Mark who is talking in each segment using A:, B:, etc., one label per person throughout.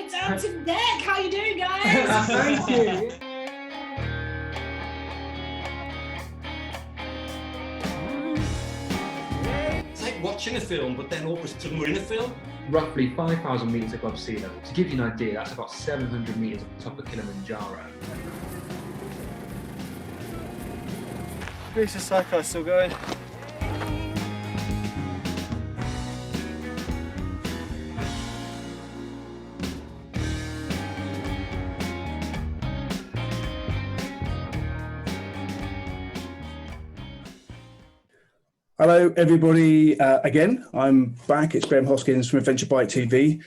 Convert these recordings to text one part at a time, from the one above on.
A: Beards out to deck. How you doing, guys?
B: Thank you.
C: It's like watching a film, but then all of a sudden we're in a film.
B: Roughly 5,000 metres above sea level. To give you an idea, that's about 700 metres on top of Kilimanjaro.
D: Greaser cycle still going.
E: Hello, everybody. Again, I'm back. It's Graham Hoskins from Adventure Bike TV,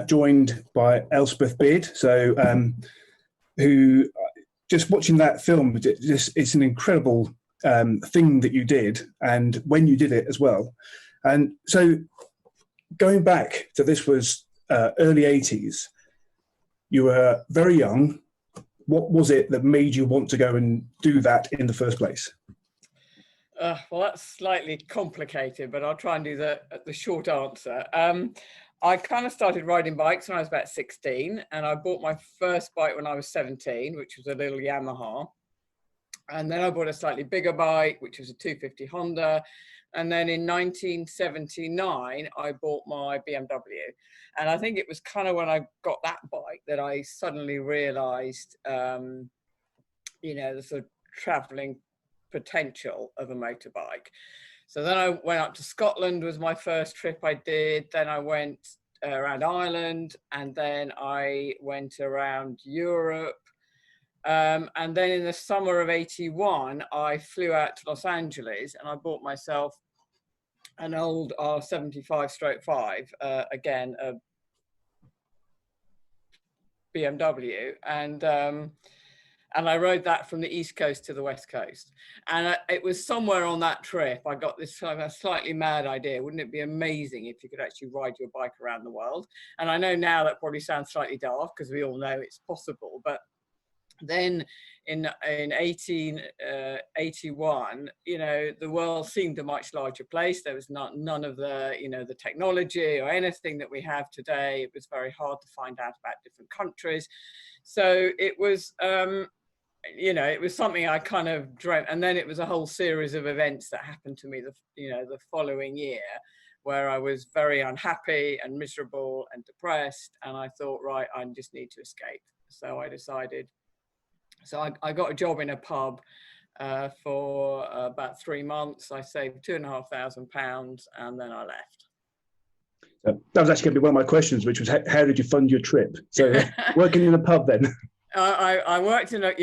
E: joined by Elspeth Beards. So, who just watching that film, it's an incredible thing that you did, and when you did it as well. And so, going back to this was early 80s. You were very young. What was it that made you want to go and do that in the first place?
F: Well, that's slightly complicated, but I'll try and do the short answer. I kind of started riding bikes when I was about 16, and I bought my first bike when I was 17, which was a little Yamaha. And then I bought a slightly bigger bike, which was a 250 Honda. And then in 1979, I bought my BMW. And I think it was kind of when I got that bike that I suddenly realized, the sort of traveling potential of a motorbike. So then I went up to Scotland, was my first trip I did. Then I went around Ireland, and then I went around Europe. And then in the summer of 81, I flew out to Los Angeles and I bought myself an old R75/5, again, a BMW. And I rode that from the East Coast to the West Coast. And it was somewhere on that trip, I got this kind of a slightly mad idea. Wouldn't it be amazing if you could actually ride your bike around the world? And I know now that probably sounds slightly daft because we all know it's possible. But then in 1881, the world seemed a much larger place. There was none of the, the technology or anything that we have today. It was very hard to find out about different countries. So it was, it was something I kind of dreamt. And then it was a whole series of events that happened to me, the following year, where I was very unhappy and miserable and depressed. And I thought, right, I just need to escape. So I decided. So I got a job in a pub for about 3 months. I saved £2,500 and then I left.
E: That was actually going to be one of my questions, which was how did you fund your trip? So working in a pub then?
F: I worked in I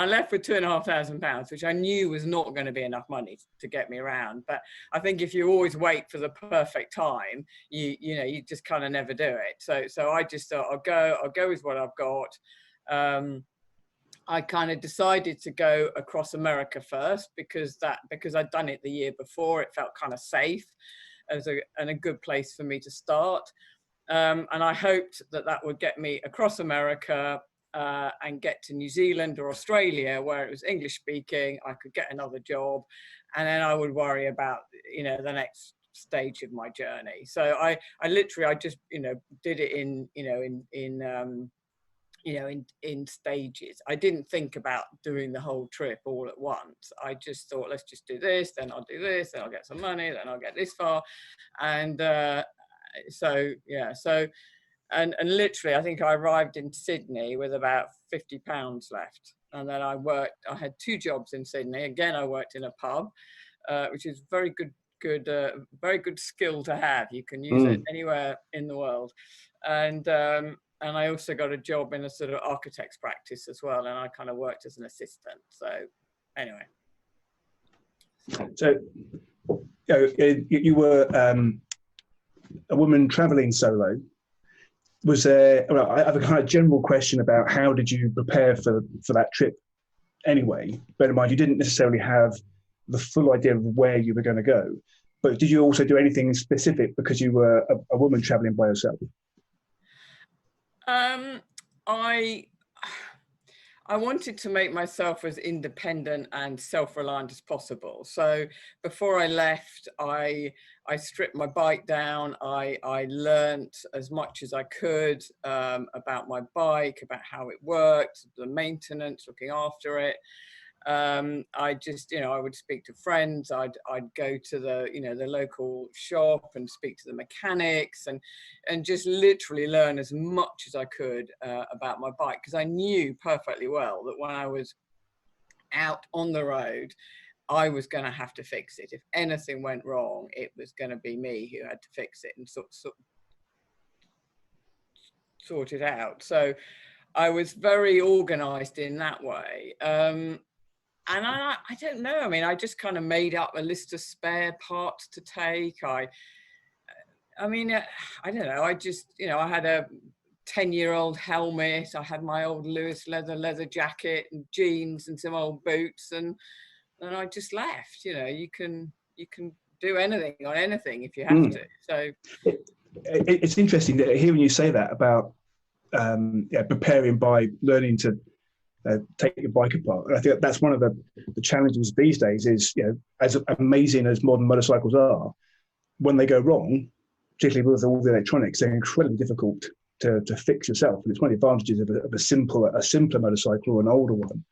F: left with £2,500, which I knew was not going to be enough money to get me around. But I think if you always wait for the perfect time, you just kind of never do it. So I just thought I'll go with what I've got. I kind of decided to go across America first because I'd done it the year before. It felt kind of safe and a good place for me to start. And I hoped that would get me across America and get to New Zealand or Australia where it was English speaking. I could get another job, and then I would worry about, the next stage of my journey. So I just, did it in stages. I didn't think about doing the whole trip all at once. I just thought, let's just do this, then I'll do this, then I'll get some money, then I'll get this far. And and literally, I think I arrived in Sydney with about £50 left. And then I had 2 jobs in Sydney. Again, I worked in a pub, which is very good skill to have. You can use it anywhere in the world. And I also got a job in a sort of architect's practice as well. And I kind of worked as an assistant. So anyway.
E: So you were a woman traveling solo. Was there, I have a kind of general question about how did you prepare for that trip anyway? Bear in mind, you didn't necessarily have the full idea of where you were going to go. But did you also do anything specific because you were a woman traveling by yourself?
F: I wanted to make myself as independent and self-reliant as possible. So before I left, I stripped my bike down. I learnt as much as I could about my bike, about how it worked, the maintenance, looking after it. I just, I would speak to friends. I'd go to the, the local shop and speak to the mechanics and just literally learn as much as I could about my bike, because I knew perfectly well that when I was out on the road, I was going to have to fix it. If anything went wrong, it was going to be me who had to fix it and sort it out. So I was very organized in that way. And I don't know. I mean, I just kind of made up a list of spare parts to take. I don't know. I just, I had a 10-year-old helmet. I had my old Lewis leather jacket and jeans and some old boots, and I just left. You can do anything on anything if you have to. So
E: it's interesting that hearing you say that about preparing by learning to take your bike apart. And I think that's one of the challenges these days is, as amazing as modern motorcycles are, when they go wrong, particularly with all the electronics, they're incredibly difficult to fix yourself. And it's one of the advantages of a simpler motorcycle or an older one.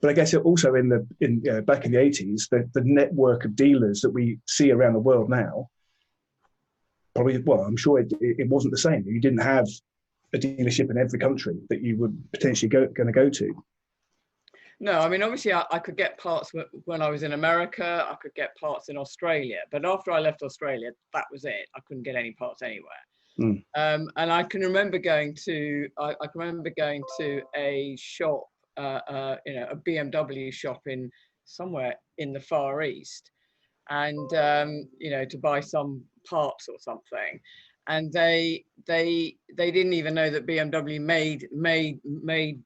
E: But I guess also back in the 80s, the network of dealers that we see around the world now, probably, well, I'm sure it wasn't the same. You didn't have a dealership in every country that you would potentially going to go to.
F: No, I mean, obviously I could get parts when I was in America. I could get parts in Australia, but after I left Australia, that was it. I couldn't get any parts anywhere. And I can remember going to a shop, a BMW shop in somewhere in the Far East, and to buy some parts or something. And they didn't even know that BMW made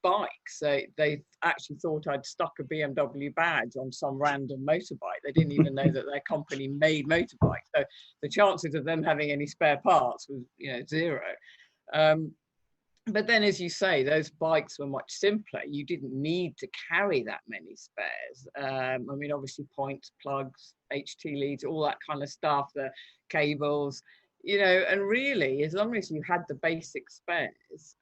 F: bikes. They actually thought I'd stuck a BMW badge on some random motorbike. They didn't even know that their company made motorbikes. So the chances of them having any spare parts was, zero. But then, as you say, those bikes were much simpler. You didn't need to carry that many spares. Obviously points, plugs, HT leads, all that kind of stuff, the cables. And really, as long as you had the basic spares,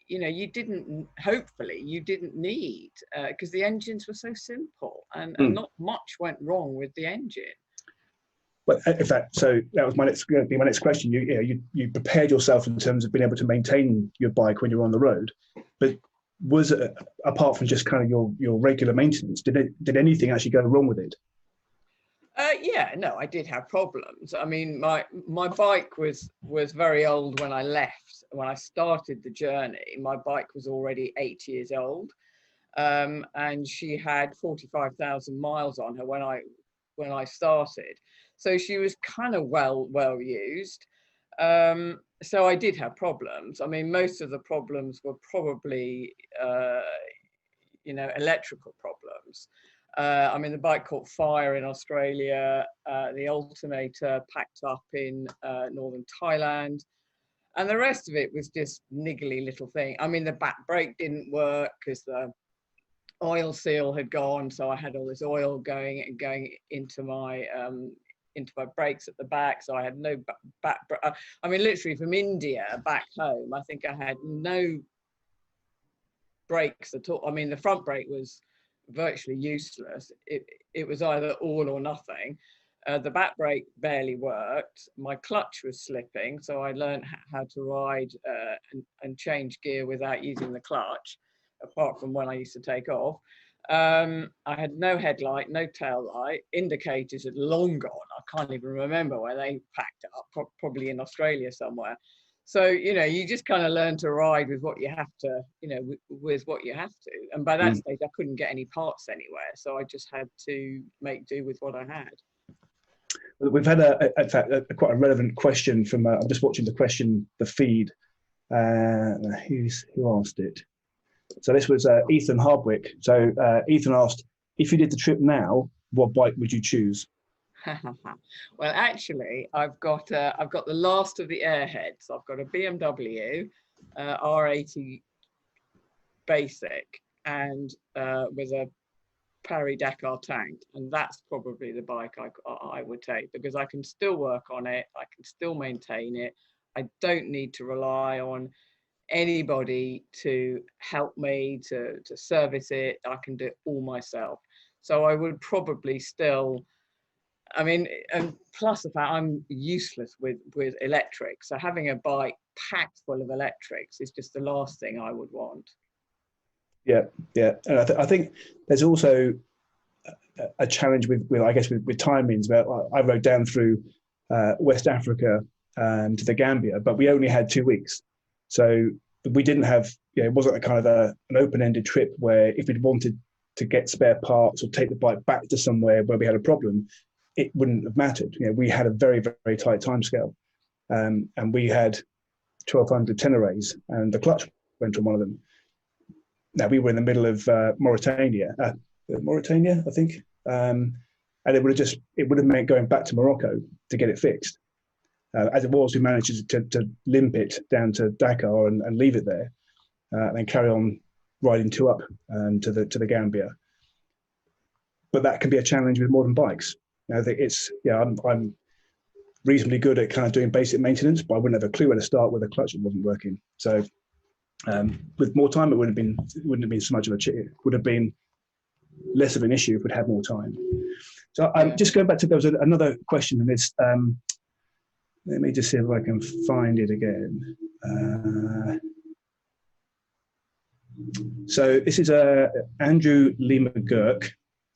F: you didn't need, because the engines were so simple and not much went wrong with the engine.
E: But in fact, so that was my next question. You prepared yourself in terms of being able to maintain your bike when you're on the road, but was it, apart from just kind of your regular maintenance, did anything actually go wrong with it?
F: No, I did have problems. I mean, my bike was very old when I left. When I started the journey, my bike was already 8 years old, and she had 45,000 miles on her when I started. So she was kind of well used. So I did have problems. I mean, most of the problems were probably electrical problems. The bike caught fire in Australia, the alternator packed up in northern Thailand, and the rest of it was just niggly little thing. I mean, the back brake didn't work because the oil seal had gone, so I had all this oil going into my brakes at the back, so I had no back. Literally from India back home, I think I had no brakes at all. I mean, the front brake was virtually useless. It was either all or nothing. The back brake barely worked. My clutch was slipping, so I learned how to ride and change gear without using the clutch, apart from when I used to take off. I had no headlight, no tail light. Indicators had long gone. I can't even remember where they packed up, probably in Australia somewhere. So, you just kind of learn to ride with what you have to, with what you have to. And by that stage, I couldn't get any parts anywhere. So I just had to make do with what I had.
E: We've had, in fact, quite a relevant question from, I'm just watching the feed. Who asked it? So this was Ethan Hardwick. So Ethan asked, if you did the trip now, what bike would you choose?
F: Well, actually, I've got the last of the airheads. I've got a BMW R60 basic and with a Paris Dakar tank, and that's probably the bike I would take, because I can still work on it, I can still maintain it. I don't need to rely on anybody to help me to service it. I can do it all myself. So I would probably still, I mean, and plus the fact I'm useless with electrics, so having a bike packed full of electrics is just the last thing I would want.
E: Yeah, yeah, and I think there's also a challenge with I guess with timings. But I rode down through West Africa to the Gambia, but we only had 2 weeks, so we didn't have, it wasn't a kind of an open-ended trip where if we'd wanted to get spare parts or take the bike back to somewhere where we had a problem, it wouldn't have mattered. We had a very, very tight timescale, and we had 1,200 Teneres, and the clutch went on one of them. Now we were in the middle of Mauritania, I think, and it would have meant going back to Morocco to get it fixed. As it was, we managed to limp it down to Dakar and leave it there, and then carry on riding two up to the Gambia. But that can be a challenge with modern bikes. I think I'm reasonably good at kind of doing basic maintenance, but I wouldn't have a clue where to start with a clutch that wasn't working. So with more time, it wouldn't have been so much of it would have been less of an issue if we'd had more time. So just going back to, there was another question in this. Let me just see if I can find it again. So this is Andrew Lima Girk.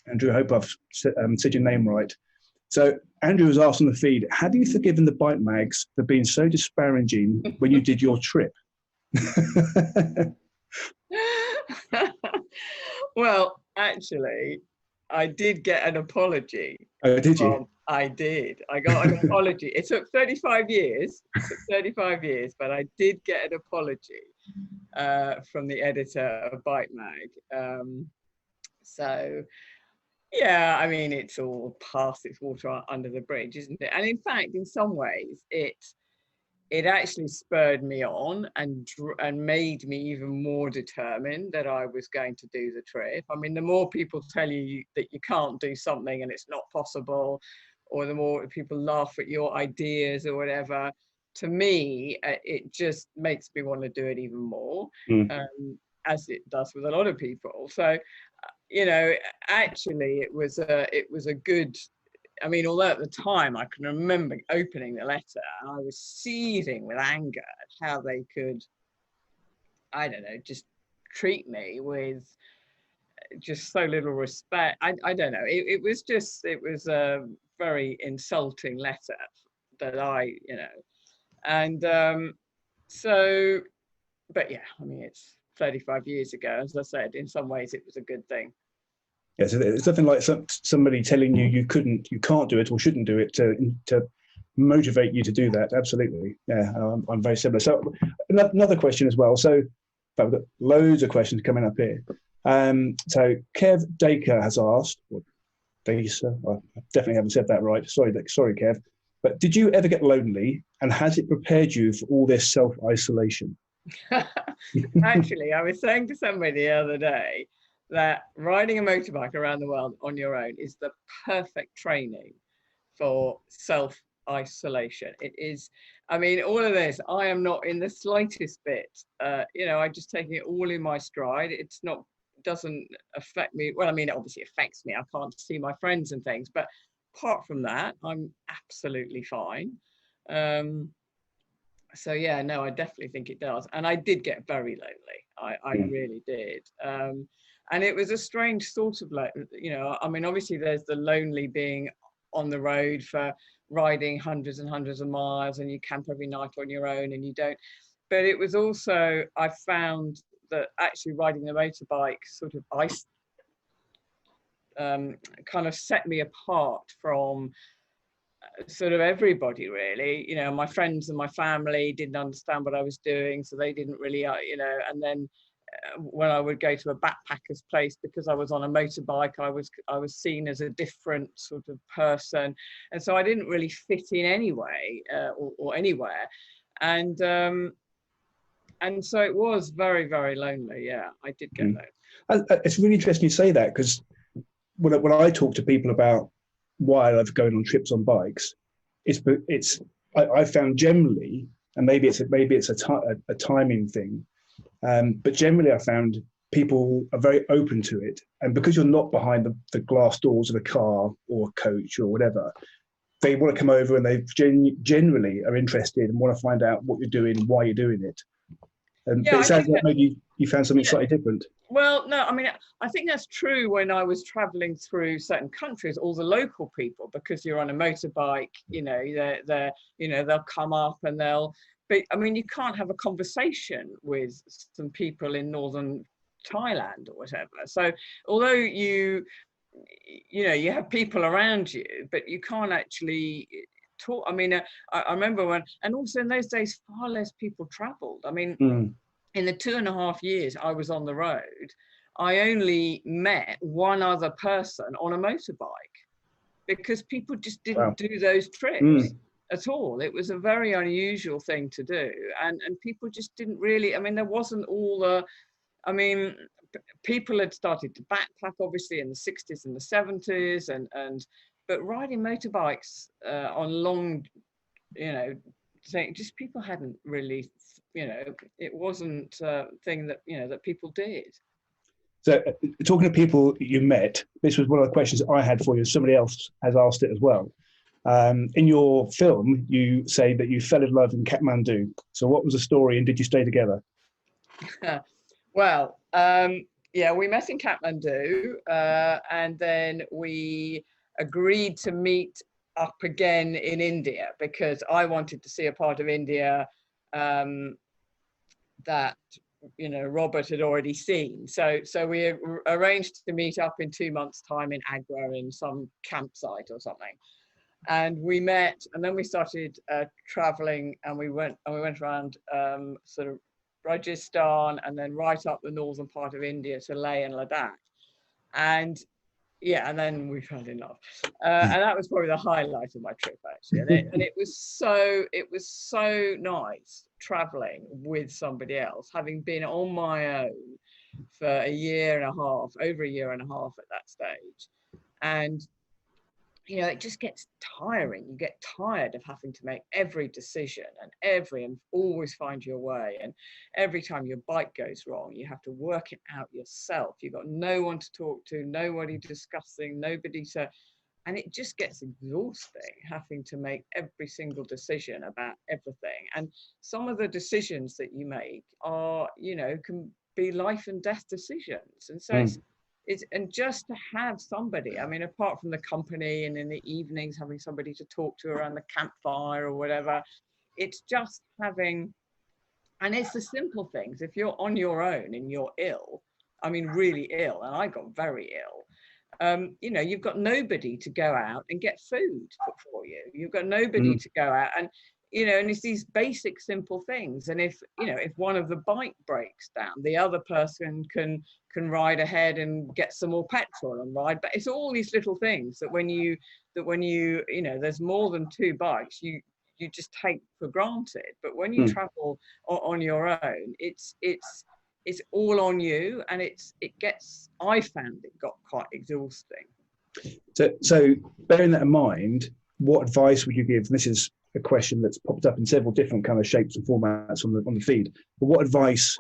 E: Andrew, I hope I've said your name right. So Andrew was asked on the feed, have you forgiven the bike mags for being so disparaging when you did your trip?
F: Well, actually, I did get an apology.
E: Oh, did you?
F: I did. I got an apology. It took 35 years. But I did get an apology from the editor of Bike Mag. So, yeah, I mean, it's all past its water under the bridge, isn't it? And in fact, in some ways, it actually spurred me on and made me even more determined that I was going to do the trip. I mean, the more people tell you that you can't do something and it's not possible, or the more people laugh at your ideas or whatever, to me, it just makes me want to do it even more, as it does with a lot of people. So, actually, it was a good. I mean, although at the time I can remember opening the letter and I was seething with anger at how they could, I don't know, just treat me with just so little respect. I don't know. It was a very insulting letter that and so, but yeah, I mean, it's 35 years ago. As I said, in some ways it was a good thing.
E: Yeah, so it's nothing like somebody telling you you can't do it or shouldn't do it to motivate you to do that. Absolutely, yeah, I'm very similar. So another question as well. So I've got loads of questions coming up here. So Kev Dacre has asked, or Dacre, I definitely haven't said that right. Sorry, Kev. But did you ever get lonely, and has it prepared you for all this self-isolation?
F: Actually, I was saying to somebody the other day that riding a motorbike around the world on your own is the perfect training for self-isolation. It is, I mean, all of this, I am not in the slightest bit, I'm just taking it all in my stride. Doesn't affect me. Well, I mean, it obviously affects me. I can't see my friends and things, but apart from that, I'm absolutely fine. So yeah, no, I definitely think it does. And I did get very lonely. I really did. And it was a strange sort of I mean, obviously there's the lonely being on the road for riding hundreds and hundreds of miles, and you camp every night on your own and you don't. But it was also, I found that actually riding the motorbike sort of kind of set me apart from sort of everybody, really. My friends and my family didn't understand what I was doing, so they didn't really, and then when I would go to a backpacker's place, because I was on a motorbike, I was seen as a different sort of person, and so I didn't really fit in anyway, or anywhere. And And so it was very, very lonely. Yeah, I did get those.
E: It's really interesting you say that, because when I talk to people about why I love going on trips on bikes, I found generally, and maybe it's a timing thing, but generally I found people are very open to it, and because you're not behind the glass doors of a car or a coach or whatever, they want to come over and they generally are interested and want to find out what you're doing, why you're doing it.
F: Yeah,
E: but it sounds like maybe you found something slightly different.
F: Well, no, I mean, I think that's true when I was traveling through certain countries, all the local people, because you're on a motorbike, you know, they'll come up and I mean, you can't have a conversation with some people in northern Thailand or whatever. So although you have people around you, but you can't actually talk. I mean, I remember and also in those days, far less people traveled. I mean, in the 2.5 years I was on the road, I only met one other person on a motorbike, because people just didn't do those trips at all. It was a very unusual thing to do. And people just didn't really, I mean, there wasn't people had started to backpack obviously in the 60s and the 70s, but riding motorbikes on long, just people hadn't really, it wasn't a thing that, that people did.
E: So talking to people you met, this was one of the questions I had for you. Somebody else has asked it as well. In your film, you say that you fell in love in Kathmandu. So what was the story, and did you stay together?
F: Well, yeah, we met in Kathmandu, and then we agreed to meet up again in India, because I wanted to see a part of India that Robert had already seen. So we arranged to meet up in 2 months' time in Agra in some campsite or something. And we met, and then we started traveling, and we went around sort of Rajasthan, and then right up the northern part of India to Leh and Ladakh. And yeah, and then we fell in love, and that was probably the highlight of my trip, actually. And it was so nice traveling with somebody else, having been on my own for over a year and a half at that stage. And it just gets tiring. You get tired of having to make every decision and always find your way. And every time your bike goes wrong, you have to work it out yourself. You've got no one to talk to, nobody discussing, nobody to, and it just gets exhausting having to make every single decision about everything. And some of the decisions that you make are, can be life and death decisions. And so and just to have somebody, I mean, apart from the company and in the evenings having somebody to talk to around the campfire or whatever, it's just having, and it's the simple things. If you're on your own and you're ill, I mean, really ill, and I got very ill, you've got nobody to go out and get food for you. You've got nobody to go out and, and it's these basic, simple things. And if one of the bike breaks down, the other person can ride ahead and get some more petrol and ride. But it's all these little things that when you there's more than 2 bikes, you just take for granted. But when you travel on your own, it's all on you, and I found it got quite exhausting.
E: So bearing that in mind, what advice would you give? And this is a question that's popped up in several different kind of shapes and formats on the feed. But what advice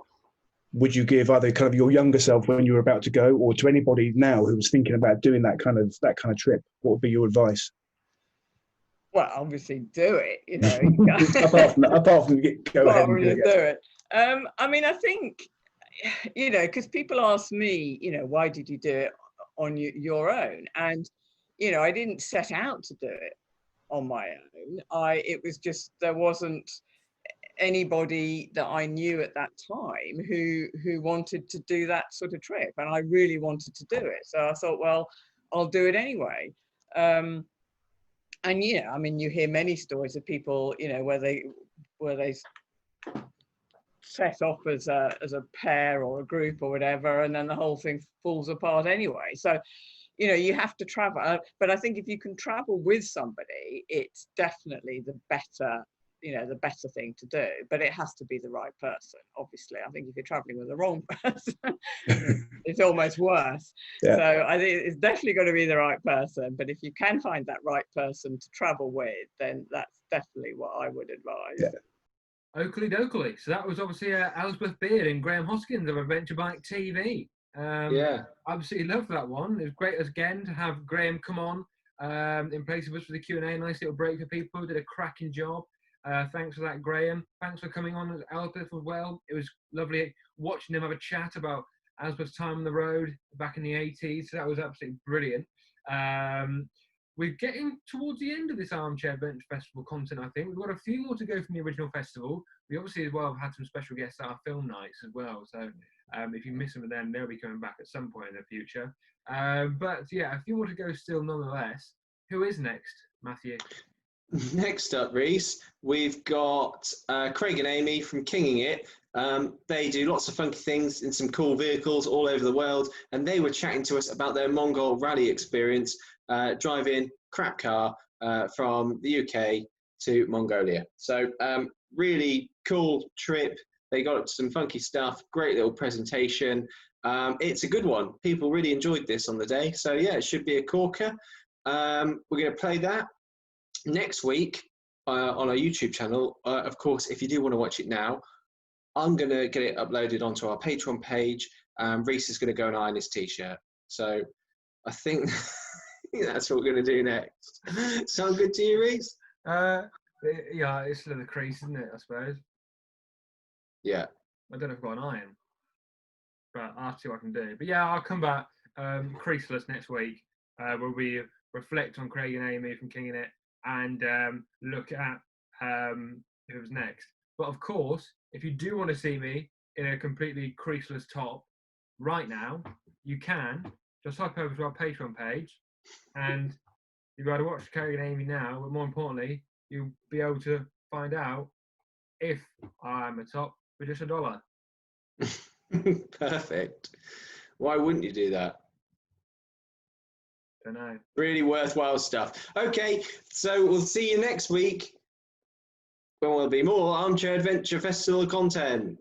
E: would you give either kind of your younger self when you were about to go, or to anybody now who was thinking about doing that kind of trip? What would be your advice?
F: Well, obviously do it,
E: apart from go ahead and do it.
F: I mean, I think, because people ask me, why did you do it on your own? And, I didn't set out to do it on my own. It was just, there wasn't anybody that I knew at that time who wanted to do that sort of trip, and I really wanted to do it. So I thought, well, I'll do it anyway. And I mean, you hear many stories of people, where they set off as a pair or a group or whatever, and then the whole thing falls apart anyway. So you have to travel, but I think if you can travel with somebody, it's definitely the better you know, the better thing to do, but it has to be the right person. Obviously, I think if you're traveling with the wrong person, it's almost worse.
E: Yeah.
F: So I think it's definitely got to be the right person, but if you can find that right person to travel with, then that's definitely what I would advise.
E: Yeah.
B: Oakley dokley. So that was obviously Elspeth Beard and Graham Hoskins of Adventure Bike TV.
D: Yeah.
B: Absolutely loved that one. It was great again to have Graham come on in place of us for the Q&A. Nice little break for people. Did a cracking job. Thanks for that, Graham. Thanks for coming on as Elspeth as well. It was lovely watching him have a chat about Elspeth's time on the road back in the 80s. So that was absolutely brilliant. We're getting towards the end of this Armchair Adventure Festival content, I think. We've got a few more to go from the original festival. We obviously as well have had some special guests at our film nights as well. So if you miss some of them, they'll be coming back at some point in the future. But yeah, a few more to go still nonetheless. Who is next, Matthew?
D: Next up, Reese, we've got Craig and Amy from Kinging It. They do lots of funky things in some cool vehicles all over the world, and they were chatting to us about their Mongol rally experience, driving crap car from the UK to Mongolia. So really cool trip. They got some funky stuff, great little presentation. It's a good one. People really enjoyed this on the day. So yeah, it should be a corker. We're going to play that next week on our YouTube channel. Of course, if you do want to watch it now, I'm going to get it uploaded onto our Patreon page. Reese is going to go and iron his t-shirt. So I think that's what we're going to do next. Sound good to you, Reese?
B: Yeah, it's still in the crease, isn't it, I suppose?
D: Yeah.
B: I don't know if I've got an iron, but I'll see what I can do. But yeah, I'll come back creaseless next week, where we reflect on Craig and Amy from Kinging It and look at who's next. But of course, if you do want to see me in a completely creaseless top right now, you can just hop over to our Patreon page and you'll be able to watch Craig and Amy now, but more importantly, you'll be able to find out if I'm a top for just $1.
D: Perfect. Why wouldn't you do that?
B: Don't know.
D: Really worthwhile stuff. Okay, so we'll see you next week when there'll be more Armchair Adventure Festival content.